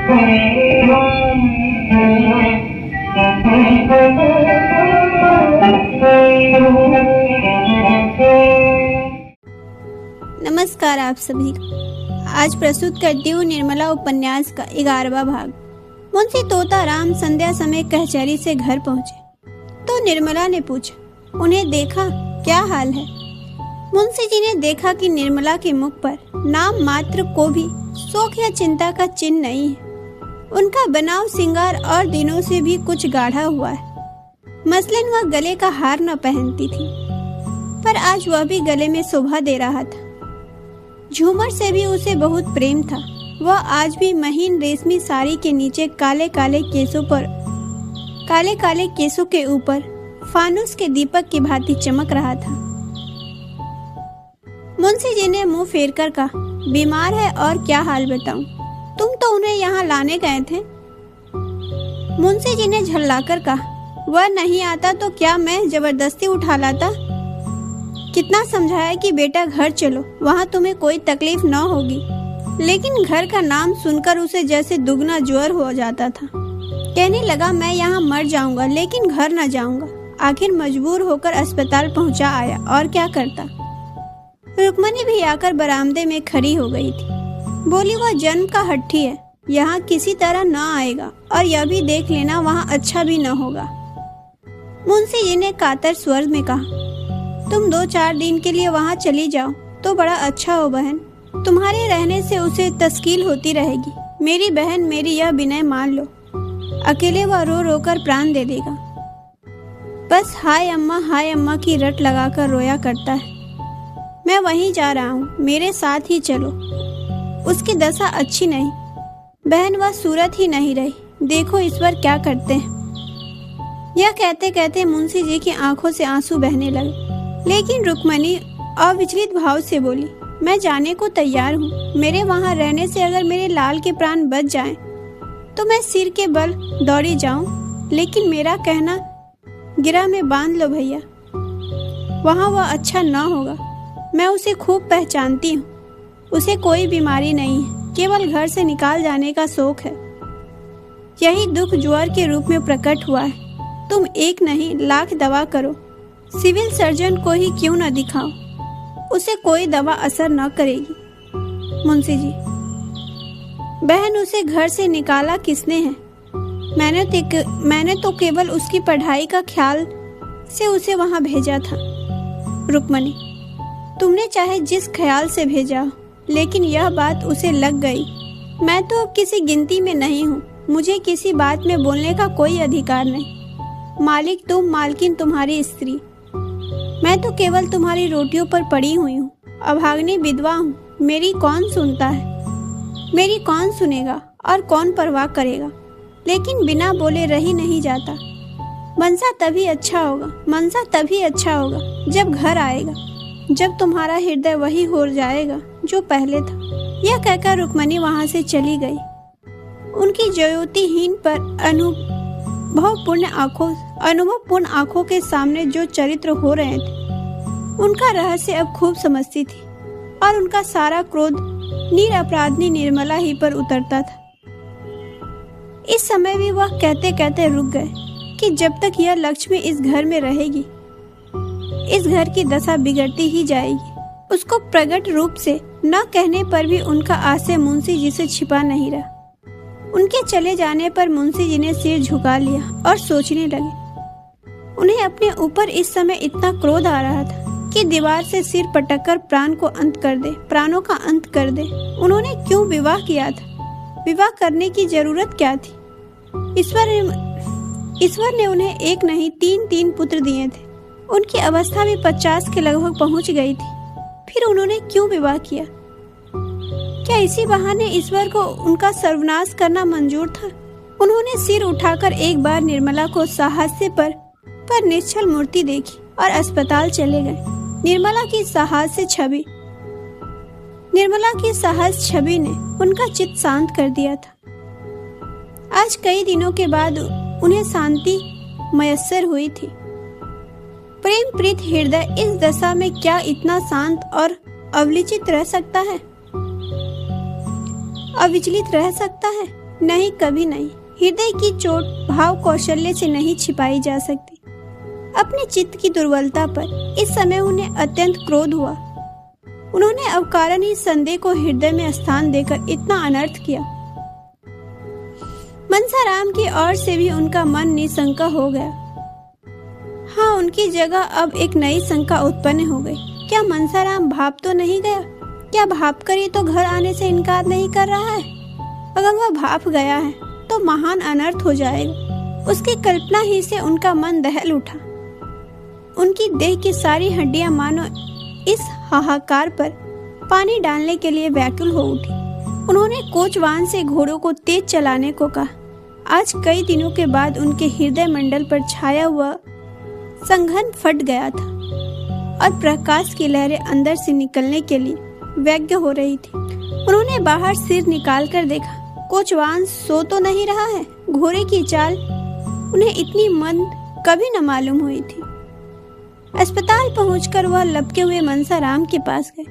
नमस्कार आप सभी का। आज प्रस्तुत करती हूँ निर्मला उपन्यास का 11वां भाग। मुंशी तोताराम संध्या समय कचहरी से घर पहुँचे तो निर्मला ने पूछा, उन्हें देखा, क्या हाल है? मुंशी जी ने देखा कि निर्मला के मुख पर नाम मात्र को भी शोक या चिंता का चिन्ह नहीं है। उनका बनाव श्रृंगार और दिनों से भी कुछ गाढ़ा हुआ है। मसलन वह गले का हार न पहनती थी, पर आज वह भी गले में शोभा दे रहा था। झूमर से भी उसे बहुत प्रेम था। वह आज भी महीन रेशमी साड़ी के नीचे काले काले केसों के ऊपर फानुस के दीपक की भांति चमक रहा था। मुंशी जी ने मुंह फेर कर कहा, बीमार है और क्या हाल बताऊं? तुम तो उन्हें यहाँ लाने गए थे। मुंशी जी ने झल्लाकर कहा, वह नहीं आता तो क्या मैं जबरदस्ती उठा लाता? कितना समझाया कि बेटा घर चलो, वहाँ तुम्हें कोई तकलीफ न होगी, लेकिन घर का नाम सुनकर उसे जैसे दुगना ज्वर हो जाता था। कहने लगा, मैं यहाँ मर जाऊंगा लेकिन घर न जाऊंगा। आखिर मजबूर होकर अस्पताल पहुँचा आया, और क्या करता। रुक्मणी भी आकर बरामदे में खड़ी हो गई थी। बोली, वह जन्म का हट्टी है, यहाँ किसी तरह न आएगा, और यह भी देख लेना वहाँ अच्छा भी न होगा। मुंशी जी ने कातर स्वर में कहा, तुम 2-4 दिन के लिए वहाँ चली जाओ तो बड़ा अच्छा हो बहन। तुम्हारे रहने से उसे तस्कील होती रहेगी। मेरी बहन, मेरी यह विनय मान लो, अकेले वह रो रो कर प्राण दे देगा। बस हाय अम्मा की रट लगाकर रोया करता है। मैं वहीं जा रहा हूँ, मेरे साथ ही चलो। उसकी दशा अच्छी नहीं बहन, वह सूरत ही नहीं रही। देखो ईश्वर क्या करते हैं। यह कहते कहते मुंशी जी की आंखों से आंसू बहने लगे, लेकिन रुक्मणी अविचलित भाव से बोली, मैं जाने को तैयार हूँ। मेरे वहाँ रहने से अगर मेरे लाल के प्राण बच जाएं, तो मैं सिर के बल दौड़ी जाऊं, लेकिन मेरा कहना गिरा में बांध लो भैया। वहाँ वह अच्छा न होगा। मैं उसे खूब पहचानती हूँ। उसे कोई बीमारी नहीं है, केवल घर से निकाल जाने का शौक है। यही दुख ज्वर के रूप में प्रकट हुआ है। तुम एक नहीं लाख दवा करो, सिविल सर्जन को ही क्यों न दिखाओ, उसे कोई दवा असर न करेगी। मुंशी जी, बहन उसे घर से निकाला किसने है? मैंने तो केवल उसकी पढ़ाई का ख्याल से उसे वहां भेजा था। रुक्मणी, तुमने चाहे जिस ख्याल से भेजा हो, लेकिन यह बात उसे लग गई। मैं तो अब किसी गिनती में नहीं हूँ। मुझे किसी बात में बोलने का कोई अधिकार नहीं। मालिक तुम, मालकिन तुम्हारी स्त्री। मैं तो केवल तुम्हारी रोटियों पर पड़ी हुई हूँ। अभाग्नि विधवा हूँ। मेरी कौन सुनता है? मेरी कौन सुनेगा और कौन परवाह करेगा? लेकिन बिना बोले रही नहीं जाता। मनसा तभी अच्छा होगा जब घर आएगा, जब तुम्हारा हृदय वही हो जाएगा जो पहले था। यह कहकर रुक्मणी वहां से चली गई। उनकी ज्योतिहीन पर अनुभवपूर्ण आंखों के सामने जो चरित्र हो रहे थे, उनका रहस्य अब खूब समझती थी, और उनका सारा क्रोध निरपराधी निर्मला ही पर उतरता था। इस समय भी वह कहते कहते रुक गए कि जब तक यह लक्ष्मी इस घर में रहेगी, इस घर की दशा बिगड़ती ही जाएगी। उसको प्रकट रूप से न कहने पर भी उनका आशय मुंशी जी से छिपा नहीं रहा। उनके चले जाने पर मुंशी जी ने सिर झुका लिया और सोचने लगे। उन्हें अपने ऊपर इस समय इतना क्रोध आ रहा था कि दीवार से सिर पटककर प्राणों का अंत कर दे। उन्होंने क्यों विवाह किया था? विवाह करने की जरूरत क्या थी? ईश्वर ने उन्हें एक नहीं 3 पुत्र दिए थे। उनकी अवस्था भी 50 के लगभग पहुंच गई थी। फिर उन्होंने क्यों विवाह किया? क्या इसी बहाने ईश्वर को उनका सर्वनाश करना मंजूर था? उन्होंने सिर उठाकर एक बार निर्मला को साहस्य पर निश्चल मूर्ति देखी और अस्पताल चले गए। निर्मला की साहस छवि ने उनका चित्त शांत कर दिया था। आज कई दिनों के बाद उन्हें शांति मयस्सर हुई थी। प्रेम प्रीत हृदय इस दशा में क्या इतना शांत और अविचलित रह सकता है? नहीं, कभी नहीं। हृदय की चोट भाव कौशल्य से नहीं छिपाई जा सकती। अपने चित्त की दुर्बलता पर इस समय उन्हें अत्यंत क्रोध हुआ। उन्होंने अवकारण ही संदेह को हृदय में स्थान देकर इतना अनर्थ किया। मनसाराम की ओर से भी उनका मन निशंका हो गया। हाँ, उनकी जगह अब एक नई शंका उत्पन्न हो गई। क्या मनसाराम भाप तो नहीं गया? क्या भाप कर ही तो घर आने से इनकार नहीं कर रहा है? अगर वह भाप गया है तो महान अनर्थ हो जाएगा। उसकी कल्पना ही से उनका मन दहल उठा। उनकी देह की सारी हड्डियां मानो इस हाहाकार पर पानी डालने के लिए व्याकुल हो उठी। उन्होंने कोचवान से घोड़ों को तेज चलाने को कहा। आज कई दिनों के बाद उनके हृदय मंडल पर छाया हुआ संघन फट गया था और प्रकाश की लहरें अंदर से निकलने के लिए व्यग्र हो रही थी। उन्होंने बाहर सिर निकालकर देखा, कोचवान सो तो नहीं रहा है। घोड़े की चाल उन्हें इतनी मंद कभी न मालूम हुई थी। अस्पताल पहुंचकर वह लपके हुए मनसाराम के पास गए।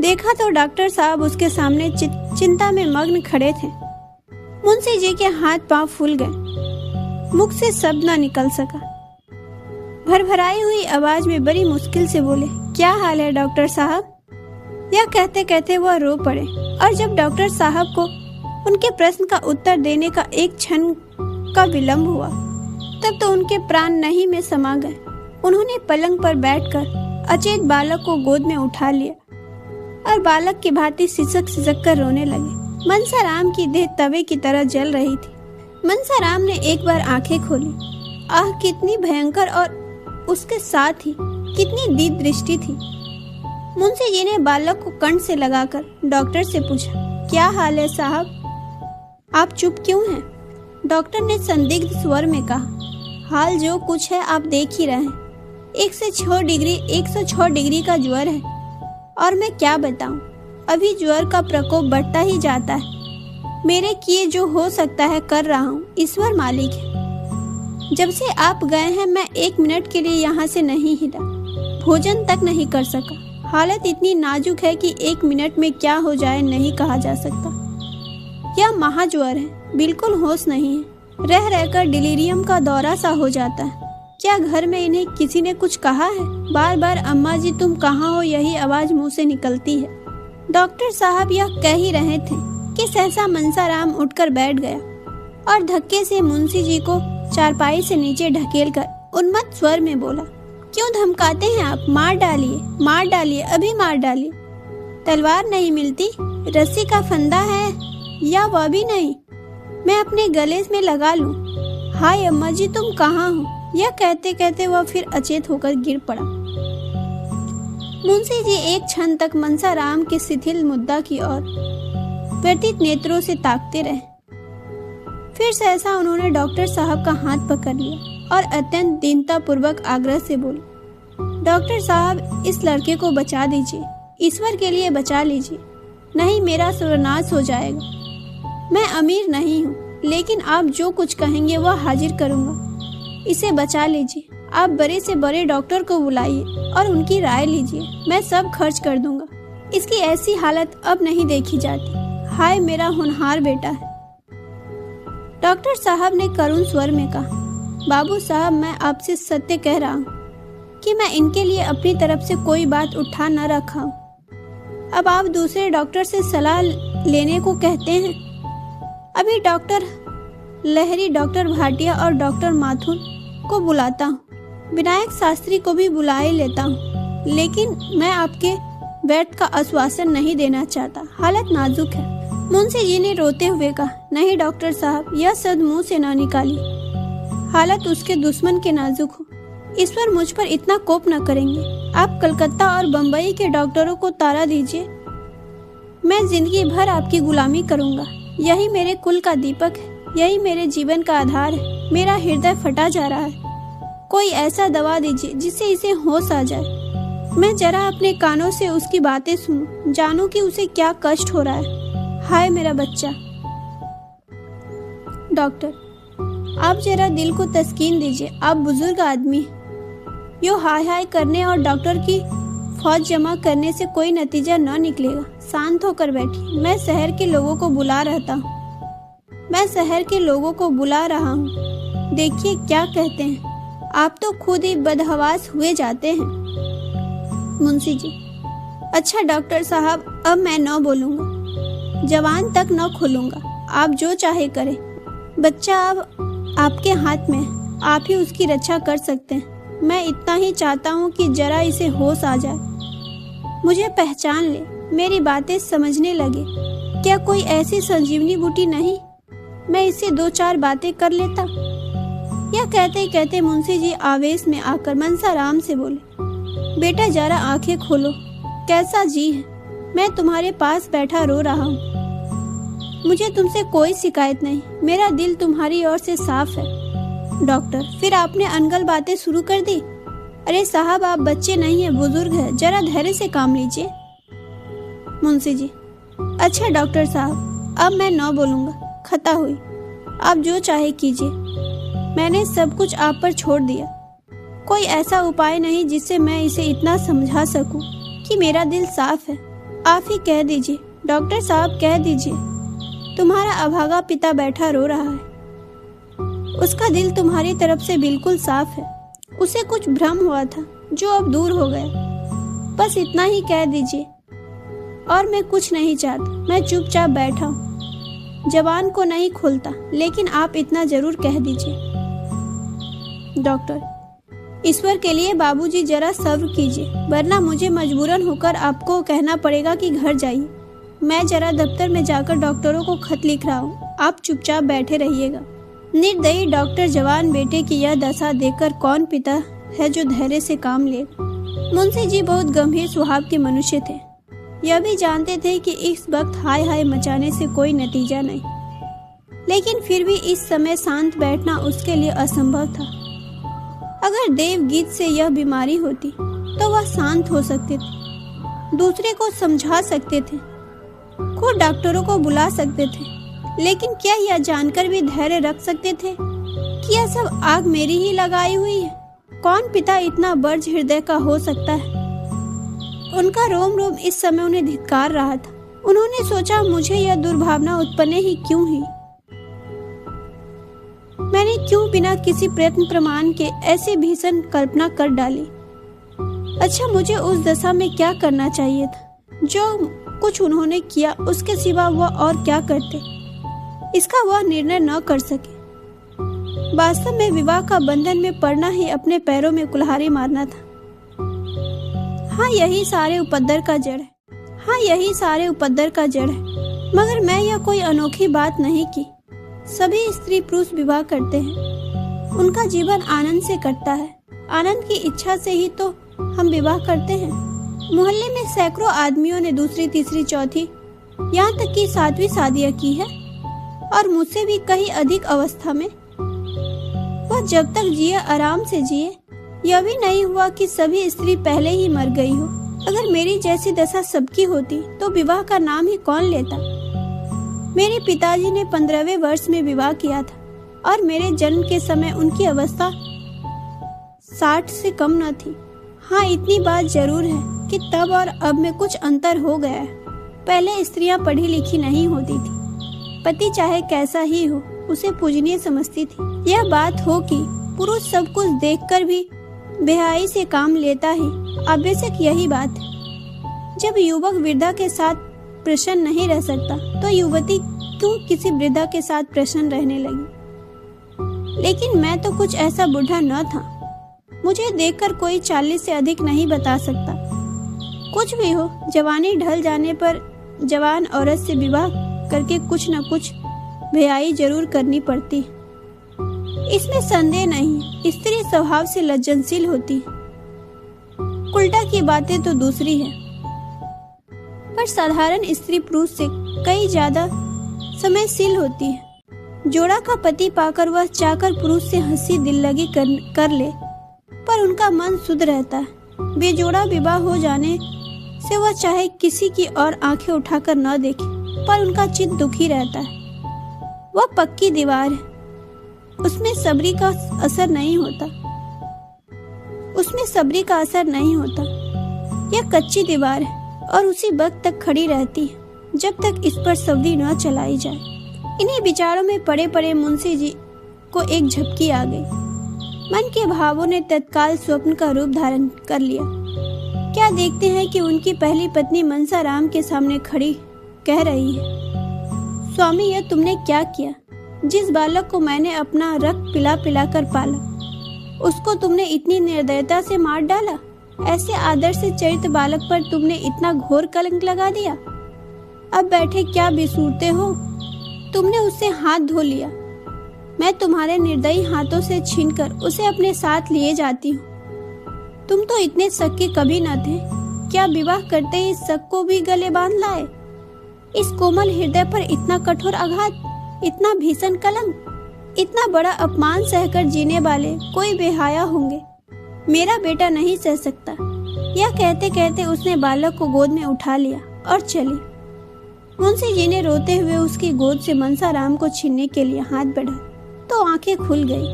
देखा तो डॉक्टर साहब उसके सामने चिंता में मग्न खड़े थे। मुंशी जी के हाथ पांव फूल गए, मुख से शब्द न निकल सका। भरभराई हुई आवाज में बड़ी मुश्किल से बोले, क्या हाल है डॉक्टर साहब? यह कहते कहते वह रो पड़े और जब डॉक्टर साहब को उनके प्रश्न का उत्तर देने का एक क्षण का विलंब हुआ तब तो उनके प्राण नहीं में समा गए। उन्होंने पलंग पर बैठकर अचेत बालक को गोद में उठा लिया और बालक की भांति सिसक सिसक कर रोने लगे। मनसाराम की देह तवे की तरह जल रही थी। मनसाराम ने एक बार आंखें खोली। आह, कितनी भयंकर और उसके साथ ही कितनी दीर्घ दृष्टि थी। मुंशी जी ने बालक को कंठ से लगाकर डॉक्टर से पूछा, क्या हाल है साहब? आप चुप क्यों हैं? डॉक्टर ने संदिग्ध स्वर में कहा, हाल जो कुछ है आप देख ही रहे हैं। 106 डिग्री का ज्वर है और मैं क्या बताऊं, अभी ज्वर का प्रकोप बढ़ता ही जाता है। मेरे किए जो हो सकता है कर रहा हूं, ईश्वर मालिक है। जब से आप गए हैं मैं 1 मिनट के लिए यहाँ से नहीं हिला, भोजन तक नहीं कर सका। हालत इतनी नाजुक है कि 1 मिनट में क्या हो जाए नहीं कहा जा सकता। यह महाज्वर है, बिल्कुल होश नहीं है। रह रहकर डिलीरियम का दौरा सा हो जाता है। क्या घर में इन्हें किसी ने कुछ कहा है? बार बार अम्मा जी तुम कहाँ हो यही आवाज मुंह से निकलती है। डॉक्टर साहब यह कह ही रहे थे कि सहसा मनसाराम उठकर बैठ गया और धक्के से मुंशी जी को चारपाई से नीचे ढकेलकर उन्मत्त स्वर में बोला, क्यों धमकाते हैं आप? मार डालिए, अभी मार डालिए। तलवार नहीं मिलती, रस्सी का फंदा है या वह भी नहीं, मैं अपने गले में लगा लूं। हाय अम्मा जी तुम कहाँ हो? यह कहते कहते वह फिर अचेत होकर गिर पड़ा। मुंशी जी एक क्षण तक मनसाराम के शिथिल मुद्दा की ओर व्यतीत नेत्रों से ताकते रहे। फिर सहसा उन्होंने डॉक्टर साहब का हाथ पकड़ लिया और अत्यंत दीनता पूर्वक आग्रह से बोले, डॉक्टर साहब इस लड़के को बचा दीजिए, ईश्वर के लिए बचा लीजिए, नहीं मेरा सर्वनाश हो जाएगा। मैं अमीर नहीं हूँ लेकिन आप जो कुछ कहेंगे वह हाजिर करूँगा। इसे बचा लीजिए। आप बड़े से बड़े डॉक्टर को बुलाइए और उनकी राय लीजिए, मैं सब खर्च कर दूंगा। इसकी ऐसी हालत अब नहीं देखी जाती। हाय मेरा होनहार बेटा है। डॉक्टर साहब ने करुण स्वर में कहा, बाबू साहब मैं आपसे सत्य कह रहा हूँ कि मैं इनके लिए अपनी तरफ से कोई बात उठा न रखा हूँ। अब आप दूसरे डॉक्टर से सलाह लेने को कहते हैं। अभी डॉक्टर लहरी, डॉक्टर भाटिया और डॉक्टर माथुर को बुलाता हूँ, विनायक शास्त्री को भी बुलाए लेता हूँ, लेकिन मैं आपके व्यर्थ का आश्वासन नहीं देना चाहता। हालत नाजुक है। मुंशी जी ने रोते हुए कहा, नहीं डॉक्टर साहब यह शब्द मुंह से ना निकालिए। हालत उसके दुश्मन के नाजुक हो, ईश्वर मुझ पर इतना कोप न करेंगे। आप कलकत्ता और बम्बई के डॉक्टरों को तारा दीजिए, मैं जिंदगी भर आपकी गुलामी करूंगा। यही मेरे कुल का दीपक है, यही मेरे जीवन का आधार है। मेरा हृदय फटा जा रहा है, कोई ऐसा दवा दीजिए जिससे इसे होश आ जाए। मैं जरा अपने कानों से उसकी बातें सुनूं, जानूं कि उसे क्या कष्ट हो रहा है। हाय मेरा बच्चा। डॉक्टर आप जरा दिल को तस्कीन दीजिए, आप बुजुर्ग आदमी हैं। यो हाय हाय करने और डॉक्टर की फौज जमा करने से कोई नतीजा न निकलेगा। शांत होकर बैठिए, मैं शहर के लोगों को बुला रहता हूँ। मैं शहर के लोगों को बुला रहा हूँ। देखिए क्या कहते हैं। आप तो खुद ही बदहवास हुए जाते हैं। मुंशी जी, अच्छा डॉक्टर साहब, अब मैं न बोलूँगा, जबान तक न खोलूँगा। आप जो चाहे करें। बच्चा अब आपके हाथ में है, आप ही उसकी रक्षा कर सकते हैं। मैं इतना ही चाहता हूँ कि जरा इसे होश आ जाए, मुझे पहचान ले, मेरी बातें समझने लगे। क्या कोई ऐसी संजीवनी बूटी नहीं, मैं इससे 2-4 बातें कर लेता। यह कहते कहते मुंशी जी आवेश में आकर मनसाराम से बोले, बेटा जरा आंखें खोलो, कैसा जी है। मैं तुम्हारे पास बैठा रो रहा हूँ। मुझे तुमसे कोई शिकायत नहीं, मेरा दिल तुम्हारी ओर से साफ है। डॉक्टर, फिर आपने अनगल बातें शुरू कर दी। अरे साहब, आप बच्चे नहीं है, बुजुर्ग है, जरा धैर्य से काम लीजिए। मुंशी जी, अच्छा डॉक्टर साहब, अब मैं न बोलूँगा, खता हुई, आप जो चाहे कीजिए। मैंने सब कुछ आप पर छोड़ दिया। कोई ऐसा उपाय नहीं जिससे मैं इसे इतना समझा सकूं कि मेरा दिल साफ है। आप ही कह दीजिए, डॉक्टर साहब कह दीजिए। तुम्हारा अभागा पिता बैठा रो रहा है, उसका दिल तुम्हारी तरफ से बिल्कुल साफ है। उसे कुछ भ्रम हुआ था जो अब दूर हो गया। बस इतना ही कह दीजिए और मैं कुछ नहीं चाहता। मैं चुपचाप बैठा हूँ, जबान को नहीं खोलता, लेकिन आप इतना जरूर कह दीजिए। डॉक्टर, ईश्वर के लिए बाबूजी जरा सब्र कीजिए, वरना मुझे मजबूरन होकर आपको कहना पड़ेगा कि घर जाइए। मैं जरा दफ्तर में जाकर डॉक्टरों को खत लिख रहा हूँ, आप चुपचाप बैठे रहिएगा। निर्दयी डॉक्टर जवान बेटे की यह दशा देखकर कौन पिता है जो धैर्य से काम ले। मुंशी जी बहुत गंभीर स्वभाव के मनुष्य थे। यह भी जानते थे कि इस वक्त हाय हाय मचाने से कोई नतीजा नहीं, लेकिन फिर भी इस समय शांत बैठना उसके लिए असंभव था। अगर देवगीत से यह बीमारी होती तो वह शांत हो सकते थे, दूसरे को समझा सकते थे, खुद डॉक्टरों को बुला सकते थे, लेकिन क्या यह जानकर भी धैर्य रख सकते थे कि यह सब आग मेरी ही लगाई हुई है? कौन पिता इतना बर्ज हृदय का हो सकता है? उनका रोम रोम इस समय उन्हें धिक्कार रहा था। उन्होंने सोचा, मुझे यह दुर्भावना उत्पन्न ही क्यों हुई? मैंने क्यों बिना किसी प्रयत्न प्रमाण के ऐसी भीषण कल्पना कर डाली? अच्छा, मुझे उस दशा में क्या करना चाहिए था? जो कुछ उन्होंने किया उसके सिवा वह और क्या करते, इसका वह निर्णय न कर सके। वास्तव में विवाह का बंधन में पड़ना ही अपने पैरों में कुल्हाड़ी मारना था। हाँ, यही सारे उपद्रव का जड़ है। मगर मैं यह कोई अनोखी बात नहीं की। सभी स्त्री पुरुष विवाह करते हैं, उनका जीवन आनंद से कटता है। आनंद की इच्छा से ही तो हम विवाह करते हैं। मोहल्ले में सैकड़ों आदमियों ने दूसरी, तीसरी, चौथी, यहाँ तक कि 7वीं शादियां की है, और मुझसे भी कहीं अधिक अवस्था में। वह जब तक जिए आराम से जिए। यह भी नहीं हुआ कि सभी स्त्री पहले ही मर गई हो। अगर मेरी जैसी दशा सबकी होती तो विवाह का नाम ही कौन लेता? मेरे पिताजी ने 15वें वर्ष में विवाह किया था और मेरे जन्म के समय उनकी अवस्था 60 से कम न थी। हाँ, इतनी बात जरूर है कि तब और अब में कुछ अंतर हो गया है। पहले स्त्रियां पढ़ी लिखी नहीं होती थी, पति चाहे कैसा ही हो उसे पूजनीय समझती थी। यह बात हो कि पुरुष सब कुछ देखकर भी बेहाई से काम लेता है, आवश्यक यही बात है। जब युवक वृद्धा के साथ प्रसन्न नहीं रह सकता तो युवती क्यों किसी वृद्धा के साथ प्रसन्न रहने लगी? लेकिन मैं तो कुछ ऐसा बूढ़ा न था। मुझे देखकर कोई 40 से अधिक नहीं बता सकता। कुछ भी हो, जवानी ढल जाने पर जवान औरत से विवाह करके कुछ न कुछ बेहाई जरूर करनी पड़ती है, इसमें संदेह नहीं। स्त्री स्वभाव से लज्जनशील होती है। उल्टा की बातें तो दूसरी है, पर साधारण स्त्री पुरुष से कई ज्यादा समयशील होती है। जोड़ा का पति पाकर वह चाहकर पुरुष से हंसी दिल लगी कर ले, पर उनका मन शुद्ध रहता है। बेजोड़ा विवाह हो जाने से वह चाहे किसी की और आंखें उठाकर न देखे, पर उनका चित्त दुखी रहता है। वह पक्की दीवार है, उसमें सब्री का असर नहीं होता। यह कच्ची दीवार है और उसी वक्त तक खड़ी रहती है जब तक इस पर सब्री न चलाई जाए। इन्हीं विचारों में पड़े पड़े मुंशी जी को एक झपकी आ गई। मन के भावों ने तत्काल स्वप्न का रूप धारण कर लिया। क्या देखते हैं कि उनकी पहली पत्नी मनसा राम के सामने खड़ी कह रही है, स्वामी यह तुमने क्या किया? जिस बालक को मैंने अपना रक्त पिला पिला कर पाला, उसको तुमने इतनी निर्दयता से मार डाला। ऐसे आदर्श से चरित्र बालक पर तुमने इतना घोर कलंक लगा दिया। अब बैठे क्या बिसूरते हो? तुमने उससे हाथ धो लिया। मैं तुम्हारे निर्दयी हाथों से छीनकर उसे अपने साथ लिए जाती हूँ। तुम तो इतने शक के कभी न थे। क्या विवाह करते ही इस शक को भी गले बांध लाए? इस कोमल हृदय पर इतना कठोर आघात, इतना भीषण कलंक, इतना बड़ा अपमान सहकर जीने वाले कोई बेहया होंगे। मेरा बेटा नहीं सह सकता। यह कहते कहते उसने बालक को गोद में उठा लिया और चली। मुंशी जी ने रोते हुए उसकी गोद से मनसा राम को छीनने के लिए हाथ बढ़ाया तो आंखें खुल गई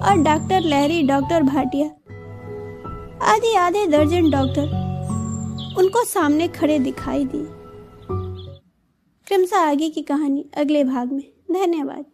और डॉक्टर लहरी, डॉक्टर भाटिया आदि आधे दर्जन डॉक्टर उनको सामने खड़े दिखाई दिए। क्रमशः आगे की कहानी अगले भाग में। धन्यवाद।